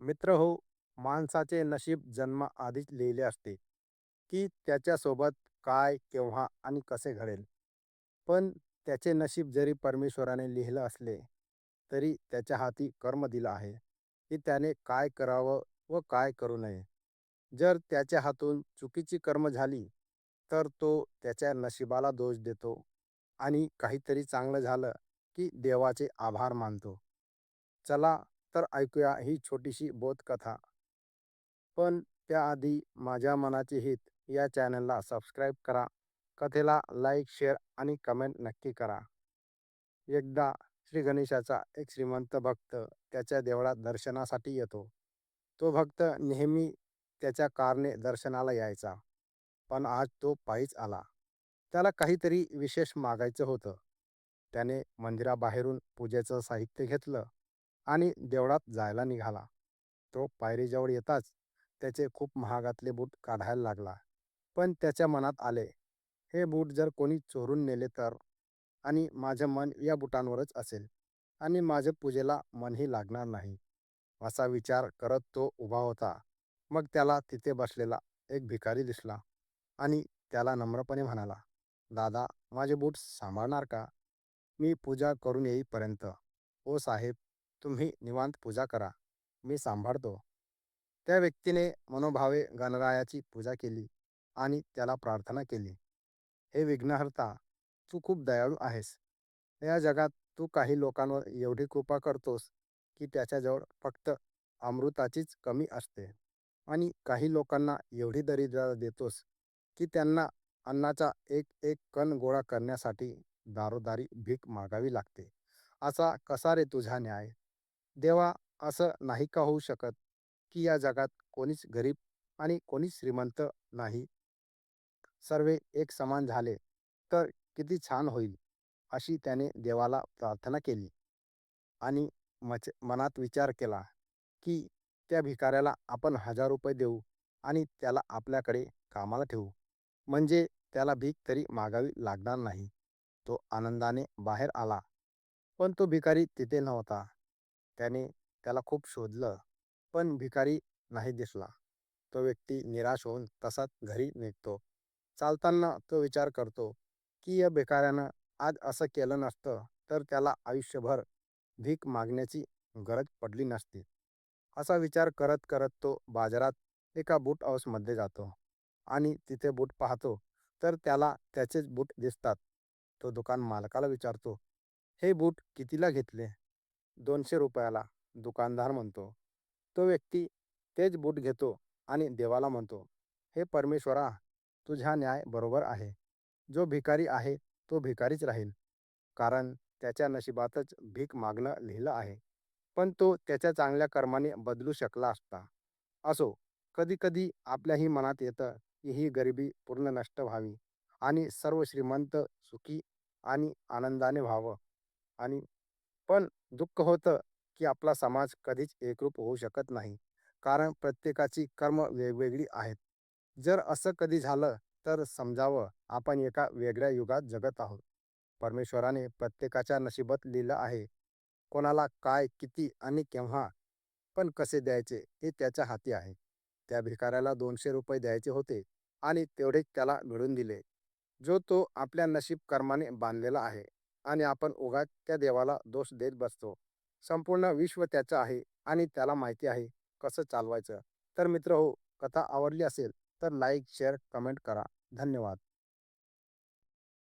मित्र हो, माणसाचे नशीब जन्माआधीच लिहिले असते, की त्याच्यासोबत काय, केव्हा आणि कसे घडेल. पण त्याचे नशीब जरी परमेश्वराने लिहिलं असले, तरी त्याच्या हाती कर्म दिलं आहे, की त्याने काय करावं व काय करू नये. जर त्याच्या हातून चुकीची कर्म झाली, तर तो त्याच्या नशिबाला दोष देतो आणि काहीतरी चांगलं झालं, की देवाचे आभार मानतो. चला तर ऐकूया ही छोटीशी बोधकथा. पण त्याआधी माझ्या मनाचे हित या चॅनलला सबस्क्राईब करा. कथेला लाईक, शेअर आणि कमेंट नक्की करा. एकदा श्री गणेशाचा एक श्रीमंत भक्त त्याच्या देवळात दर्शनासाठी येतो. तो भक्त नेहमी त्याच्या कारने दर्शनाला यायचा, पण आज तो पायीच आला. त्याला काहीतरी विशेष मागायचं होतं. त्याने मंदिराबाहेरून पूजेचं साहित्य घेतलं आणि देवळात जायला निघाला. तो पायरीजवळ येताच त्याचे खूप महागातले बूट काढायला लागला. पण त्याच्या मनात आले, हे बूट जर कोणी चोरून नेले तर? आणि माझं मन या बुटांवरच असेल आणि माझ्या पूजेला मनही लागणार नाही. असा विचार करत तो उभा होता. मग त्याला तिथे बसलेला एक भिकारी दिसला आणि त्याला नम्रपणे म्हणाला, दादा, माझे बूट सांभाळणार का? मी पूजा करून येईपर्यंत. ओ साहेब, तुम्ही निवांत पूजा करा, मी सांभाळतो. त्या व्यक्तीने मनोभावे गणरायाची पूजा केली आणि त्याला प्रार्थना केली, हे विघ्नहर्ता, तू खूप दयाळू आहेस. या जगात तू काही लोकांवर एवढी कृपा करतोस की त्याच्याजवळ फक्त अमृताचीच कमी असते आणि काही लोकांना एवढी दरिद्रता देतोस की त्यांना अन्नाचा एक एक कण गोळा करण्यासाठी दारोदारी भीक मागावी लागते. असा कसा रे तुझा न्याय? देवा, असं नाही का होऊ शकत की या जगात कोणीच गरीब आणि कोणीच श्रीमंत नाही, सर्वे एक समान झाले तर किती छान होईल. अशी त्याने देवाला प्रार्थना केली आणि मनात विचार केला की त्या भिकाऱ्याला आपण 1000 रुपये देऊ आणि त्याला आपल्याकडे कामाला ठेवू, म्हणजे त्याला भीक तरी मागावी लागणार नाही. तो आनंदाने बाहेर आला, पण तो भिकारी तिथे नव्हता. त्याने त्याला खूप शोधलं, पण भिकारी नाही दिसला. तो व्यक्ती निराश होऊन तसाच घरी निघतो. चालताना तो विचार करतो की या भिकाऱ्यानं आज असं केलं नसतं तर त्याला आयुष्यभर भीक मागण्याची गरज पडली नसती. असा विचार करत करत तो बाजारात एका बूट हाऊसमध्ये जातो आणि तिथे बूट पाहतो तर त्याला त्याचेच बूट दिसतात. तो दुकान मालकाला विचारतो, हे बूट कितीला घेतले? 200 रुपयाला, दुकानदार म्हणतो. तो व्यक्ती तेच बूट घेतो आणि देवाला म्हणतो, हे परमेश्वरा, तुझा न्याय बरोबर आहे. जो भिकारी आहे तो भिकारीच राहील, कारण त्याच्या नशिबातच भीक मागणं लिहिलं आहे. पण तो त्याच्या चांगल्या कर्माने बदलू शकला असता. असो, कधी कधी आपल्याही मनात येतं की ही गरिबी पूर्ण नष्ट व्हावी आणि सर्व श्रीमंत सुखी आणि आनंदाने व्हावं. आणि पण दुःख होतं की आपला समाज कधीच एकरूप होऊ शकत नाही, कारण प्रत्येकाची कर्म वेगवेगळी आहेत. जर असं कधी झालं तर समजावं, आपण एका वेगळ्या युगात जगत आहोत. परमेश्वराने प्रत्येकाच्या नशिबात लिहिलं आहे. कोणाला काय, किती आणि केव्हा पण कसे द्यायचे हे त्याच्या हाती आहे. त्या भिकाऱ्याला 200 रुपये द्यायचे होते आणि तेवढेच त्याला मिळून दिले, जो तो आपल्या नशीब कर्माने बांधलेला आहे. आणि आपण उगाच त्या देवाला दोष देत बसतो. संपूर्ण विश्व त्याचं आहे आणि त्याला माहिती आहे कसं चालवायचं. तर मित्र हो, कथा आवडली असेल तर लाईक, शेअर, कमेंट करा. धन्यवाद.